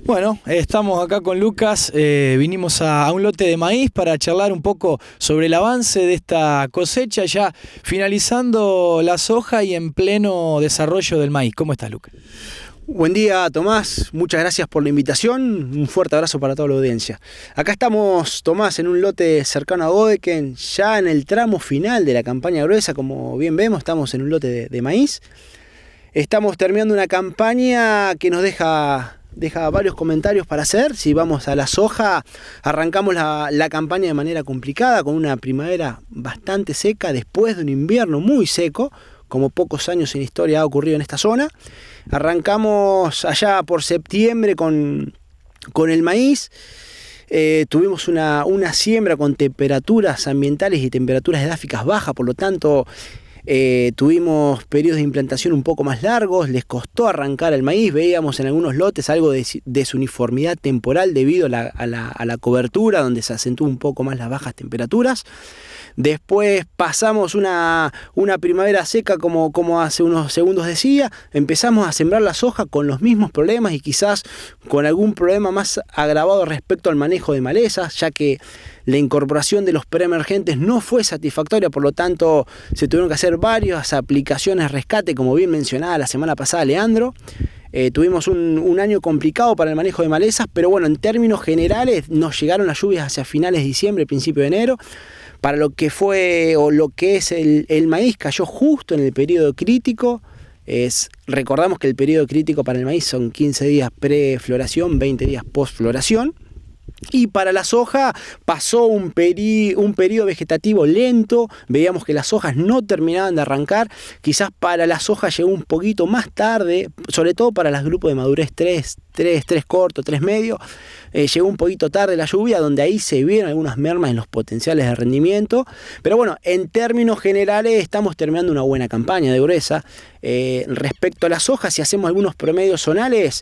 Bueno, estamos acá con Lucas, vinimos a un lote de maíz para charlar un poco sobre el avance de esta cosecha, ya finalizando la soja y en pleno desarrollo del maíz. ¿Cómo estás, Lucas? Buen día, Tomás, muchas gracias por la invitación, un fuerte abrazo para toda la audiencia. Acá estamos, Tomás, en un lote cercano a Godeken, ya en el tramo final de la campaña gruesa, como bien vemos, estamos en un lote de maíz. Estamos terminando una campaña que nos deja varios comentarios para hacer. Si vamos a la soja, arrancamos la campaña de manera complicada, con una primavera bastante seca, después de un invierno muy seco, como pocos años en historia ha ocurrido en esta zona. Arrancamos allá por septiembre con el maíz. Tuvimos una siembra con temperaturas ambientales y temperaturas edáficas bajas, por lo tanto tuvimos periodos de implantación un poco más largos, les costó arrancar el maíz, veíamos en algunos lotes algo de desuniformidad temporal debido a la cobertura, donde se acentuó un poco más las bajas temperaturas. Después pasamos una primavera seca, como hace unos segundos decía, empezamos a sembrar la soja con los mismos problemas y quizás con algún problema más agravado respecto al manejo de malezas, ya que la incorporación de los preemergentes no fue satisfactoria, por lo tanto se tuvieron que hacer varias aplicaciones rescate, como bien mencionaba la semana pasada Leandro. Tuvimos un año complicado para el manejo de malezas, pero bueno, en términos generales nos llegaron las lluvias hacia finales de diciembre, principio de enero. Para lo que fue o lo que es el maíz, cayó justo en el periodo crítico. Recordamos que el periodo crítico para el maíz son 15 días pre-floración, 20 días post-floración. Y para la soja pasó un periodo vegetativo lento, veíamos que las hojas no terminaban de arrancar, quizás para la soja llegó un poquito más tarde, sobre todo para los grupos de madurez 3 corto, 3 medio, llegó un poquito tarde la lluvia, donde ahí se vieron algunas mermas en los potenciales de rendimiento, pero bueno, en términos generales estamos terminando una buena campaña de gruesa. Respecto a las hojas, si hacemos algunos promedios zonales,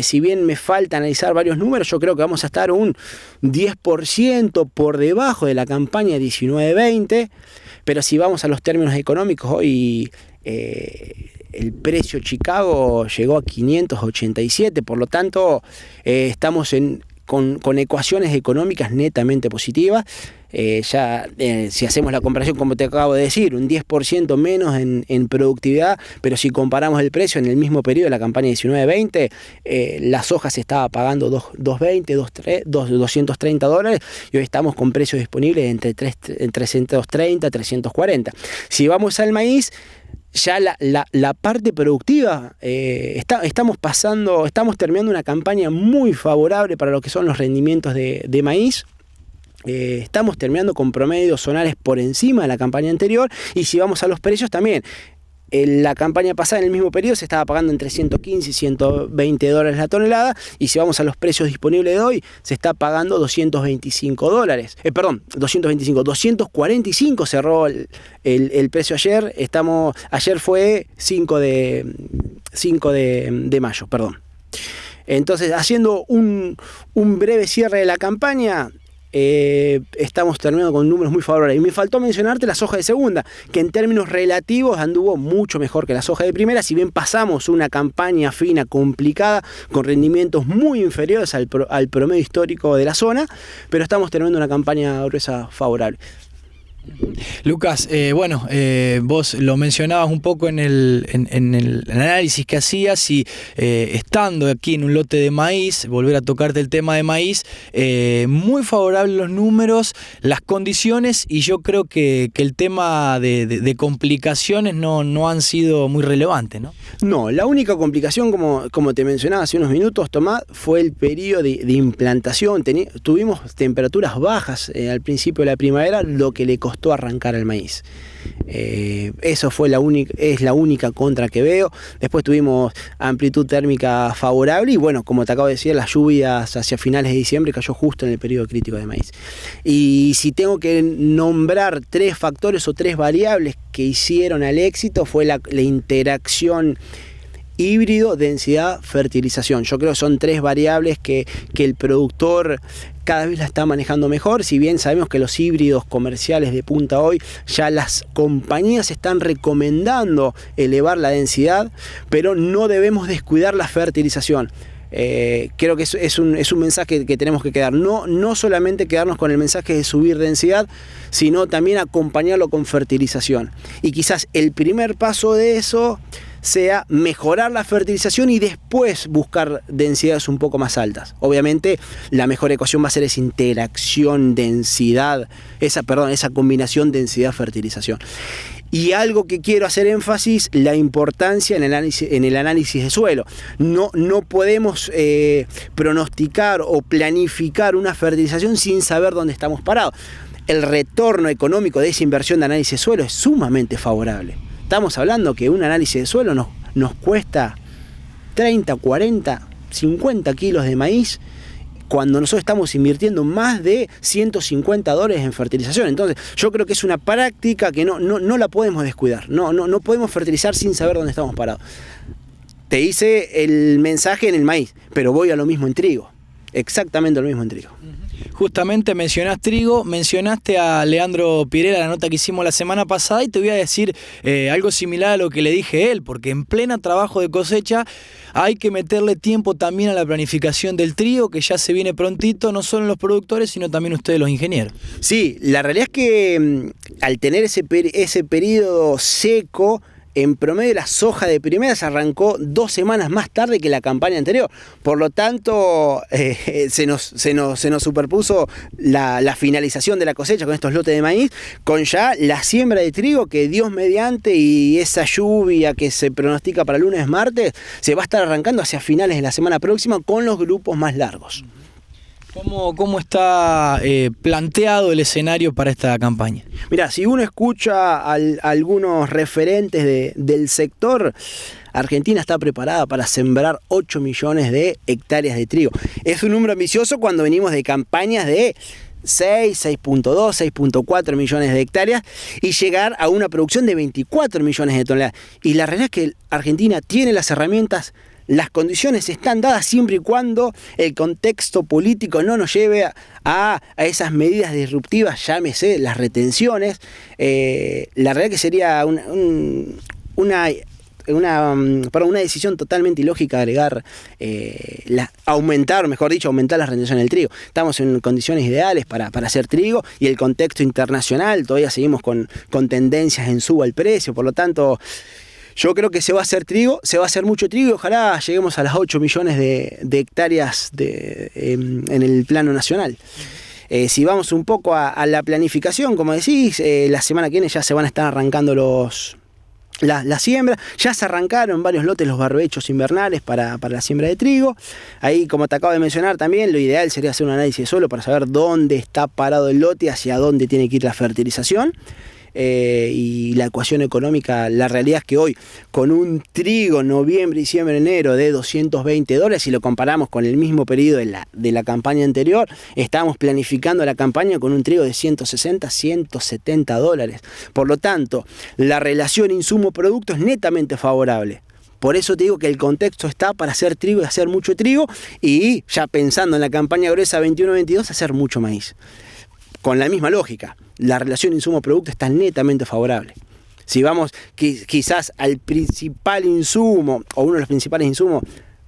si bien me falta analizar varios números, yo creo que vamos a estar un 10% por debajo de la campaña 19-20, pero si vamos a los términos económicos, hoy el precio Chicago llegó a 587, por lo tanto estamos con ecuaciones económicas netamente positivas. Si hacemos la comparación, como te acabo de decir, un 10% menos en productividad, pero si comparamos el precio en el mismo periodo de la campaña 19-20, la soja se estaba pagando $220, $230, y hoy estamos con precios disponibles entre 330 y 340. Si vamos al maíz, ya la parte productiva, estamos terminando una campaña muy favorable para lo que son los rendimientos de maíz. Estamos terminando con promedios zonales por encima de la campaña anterior, y si vamos a los precios también. En la campaña pasada, en el mismo periodo, se estaba pagando entre 115 y 120 dólares la tonelada, y si vamos a los precios disponibles de hoy, se está pagando 225 dólares. 245 cerró el precio ayer. Ayer fue 5 de mayo, perdón. Entonces, haciendo un breve cierre de la campaña, estamos terminando con números muy favorables. Y me faltó mencionarte la soja de segunda, que en términos relativos anduvo mucho mejor que la soja de primera, si bien pasamos una campaña fina complicada con rendimientos muy inferiores al promedio histórico de la zona, pero estamos terminando una campaña gruesa favorable. Lucas, vos lo mencionabas un poco en el análisis que hacías, y estando aquí en un lote de maíz, volver a tocarte el tema de maíz, muy favorables los números, las condiciones, y yo creo que el tema de complicaciones no han sido muy relevantes, ¿no? No, la única complicación, como te mencionaba hace unos minutos, Tomás, fue el periodo de implantación. Tuvimos temperaturas bajas al principio de la primavera, lo que le costó arrancar el maíz. Eso es la única contra que veo. Después tuvimos amplitud térmica favorable, y bueno, como te acabo de decir, las lluvias hacia finales de diciembre cayó justo en el periodo crítico de maíz. Y si tengo que nombrar 3 factores o 3 variables que hicieron al éxito, fue la interacción híbrido, densidad, fertilización. Yo creo que son 3 variables que el productor cada vez la está manejando mejor. Si bien sabemos que los híbridos comerciales de punta hoy, ya las compañías están recomendando elevar la densidad, pero no debemos descuidar la fertilización. Creo que es un mensaje que tenemos que quedar. No solamente quedarnos con el mensaje de subir densidad, sino también acompañarlo con fertilización. Y quizás el primer paso de eso sea mejorar la fertilización y después buscar densidades un poco más altas. Obviamente la mejor ecuación va a ser esa interacción densidad, esa combinación densidad-fertilización. Y algo que quiero hacer énfasis, la importancia en el análisis de suelo. No podemos pronosticar o planificar una fertilización sin saber dónde estamos parados. El retorno económico de esa inversión de análisis de suelo es sumamente favorable. Estamos hablando que un análisis de suelo nos cuesta 30, 40, 50 kilos de maíz, cuando nosotros estamos invirtiendo más de $150 en fertilización. Entonces, yo creo que es una práctica que no la podemos descuidar. No podemos fertilizar sin saber dónde estamos parados. Te hice el mensaje en el maíz, pero voy a lo mismo en trigo. Exactamente lo mismo en trigo. Justamente mencionás trigo, mencionaste a Leandro Pirela, la nota que hicimos la semana pasada, y te voy a decir algo similar a lo que le dije a él, porque en plena trabajo de cosecha hay que meterle tiempo también a la planificación del trigo, que ya se viene prontito, no solo los productores, sino también ustedes los ingenieros. Sí, la realidad es que al tener ese periodo seco, en promedio la soja de primera se arrancó 2 semanas más tarde que la campaña anterior. Por lo tanto, se nos superpuso la finalización de la cosecha con estos lotes de maíz, con ya la siembra de trigo que Dios mediante y esa lluvia que se pronostica para lunes, martes, se va a estar arrancando hacia finales de la semana próxima con los grupos más largos. ¿Cómo está planteado el escenario para esta campaña? Mira, si uno escucha a algunos referentes del sector, Argentina está preparada para sembrar 8 millones de hectáreas de trigo. Es un número ambicioso cuando venimos de campañas de 6.2, 6.4 millones de hectáreas y llegar a una producción de 24 millones de toneladas. Y la realidad es que Argentina tiene las herramientas. Las condiciones están dadas siempre y cuando el contexto político no nos lleve a esas medidas disruptivas, llámese las retenciones. La realidad que sería una decisión totalmente ilógica agregar, aumentar las retenciones del trigo. Estamos en condiciones ideales para hacer trigo y el contexto internacional, todavía seguimos con tendencias en suba al precio, por lo tanto yo creo que se va a hacer trigo, se va a hacer mucho trigo y ojalá lleguemos a las 8 millones de hectáreas en el plano nacional. Si vamos un poco a la planificación, como decís, la semana que viene ya se van a estar arrancando la siembra. Ya se arrancaron varios lotes los barbechos invernales para la siembra de trigo. Ahí, como te acabo de mencionar también, lo ideal sería hacer un análisis de suelo para saber dónde está parado el lote, hacia dónde tiene que ir la fertilización. Y la ecuación económica, la realidad es que hoy con un trigo noviembre, diciembre, enero de $220, si lo comparamos con el mismo periodo de la campaña anterior, estábamos planificando la campaña con un trigo de $160, $170. Por lo tanto, la relación insumo-producto es netamente favorable. Por eso te digo que el contexto está para hacer trigo y hacer mucho trigo, y ya pensando en la campaña gruesa 21-22, hacer mucho maíz. Con la misma lógica, la relación insumo-producto está netamente favorable. Si vamos quizás al principal insumo, o uno de los principales insumos,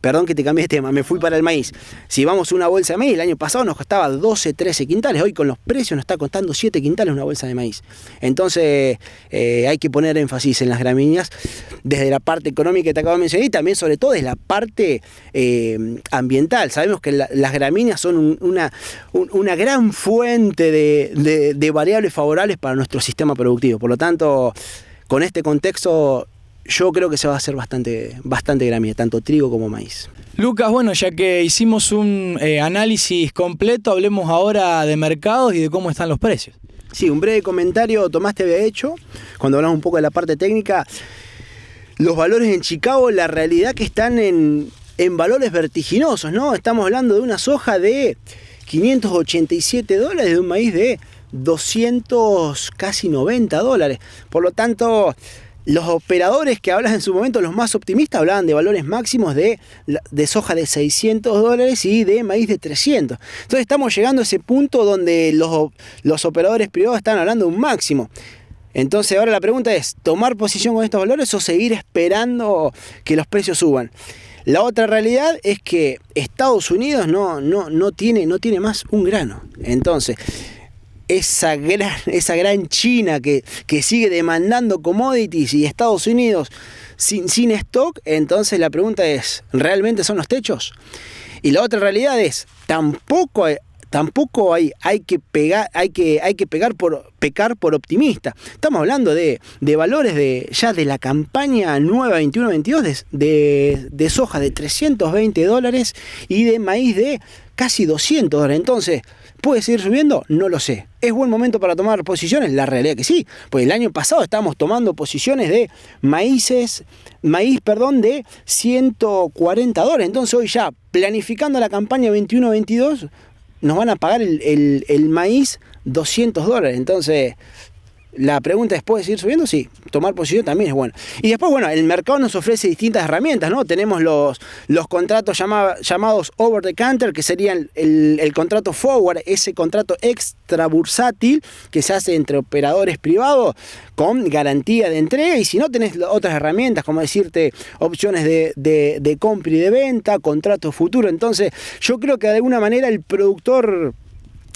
perdón que te cambié de tema, me fui para el maíz. Si vamos a una bolsa de maíz, el año pasado nos costaba 12, 13 quintales, hoy con los precios nos está costando 7 quintales una bolsa de maíz. Entonces hay que poner énfasis en las gramíneas, desde la parte económica que te acabo de mencionar, y también sobre todo desde la parte ambiental. Sabemos que las gramíneas son una gran fuente de variables favorables para nuestro sistema productivo. Por lo tanto, con este contexto, yo creo que se va a hacer bastante gramínea, tanto trigo como maíz. Lucas, bueno, ya que hicimos un análisis completo, hablemos ahora de mercados y de cómo están los precios. Sí, un breve comentario Tomás te había hecho, cuando hablamos un poco de la parte técnica. Los valores en Chicago, la realidad que están en valores vertiginosos, ¿no? Estamos hablando de una soja de $587, de un maíz de 200, casi $90. Por lo tanto, los operadores que hablan en su momento, los más optimistas, hablaban de valores máximos de soja de $600 y de maíz de 300. Entonces estamos llegando a ese punto donde los operadores privados están hablando de un máximo. Entonces ahora la pregunta es, ¿tomar posición con estos valores o seguir esperando que los precios suban? La otra realidad es que Estados Unidos no tiene más un grano. Entonces, esa gran China que sigue demandando commodities y Estados Unidos sin stock, entonces la pregunta es, ¿realmente son los techos? Y la otra realidad es, tampoco hay que pecar por optimista. Estamos hablando de valores ya de la campaña nueva 21-22 de soja de $320 y de maíz de casi $200. Entonces, ¿puede seguir subiendo? No lo sé. ¿Es buen momento para tomar posiciones? La realidad que sí. Pues el año pasado estábamos tomando posiciones de maíz de $140. Entonces hoy ya, planificando la campaña 21-22, nos van a pagar el maíz $200. Entonces, la pregunta es, ¿puede seguir subiendo? Sí, tomar posición también es bueno. Y después, bueno, el mercado nos ofrece distintas herramientas, ¿no? Tenemos los contratos llamados over the counter, que serían el contrato forward, ese contrato extra bursátil que se hace entre operadores privados con garantía de entrega. Y si no, tenés otras herramientas, como decirte opciones de compra y de venta, contratos futuros. Entonces, yo creo que de alguna manera el productor,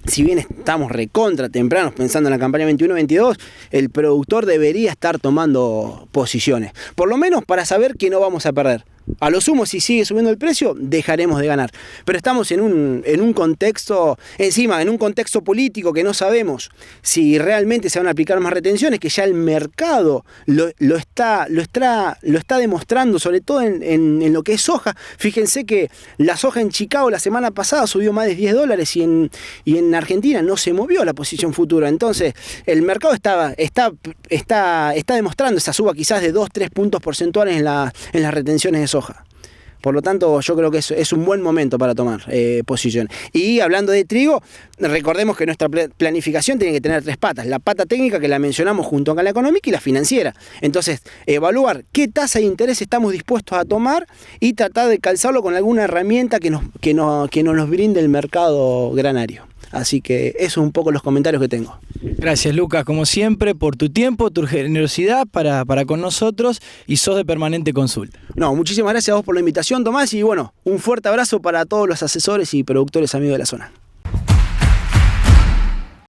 si bien estamos recontra tempranos pensando en la campaña 21-22, el productor debería estar tomando posiciones. Por lo menos para saber que no vamos a perder. A lo sumo, si sigue subiendo el precio, dejaremos de ganar. Pero estamos en un contexto, en un contexto político que no sabemos si realmente se van a aplicar más retenciones, que ya el mercado lo está demostrando, sobre todo en lo que es soja. Fíjense que la soja en Chicago la semana pasada subió más de $10 y en Argentina no se movió la posición futura. Entonces, el mercado está demostrando esa suba quizás de 2-3 puntos porcentuales en las retenciones de soja. Por lo tanto, yo creo que es un buen momento para tomar posición. Y hablando de trigo, recordemos que nuestra planificación tiene que tener 3 patas. La pata técnica, que la mencionamos junto con la económica, y la financiera. Entonces, evaluar qué tasa de interés estamos dispuestos a tomar y tratar de calzarlo con alguna herramienta que nos brinde el mercado granario. Así que esos son un poco los comentarios que tengo. Gracias, Lucas, como siempre, por tu tiempo, tu generosidad para con nosotros, y sos de permanente consulta. No, muchísimas gracias a vos por la invitación, Tomás, y bueno, un fuerte abrazo para todos los asesores y productores amigos de la zona.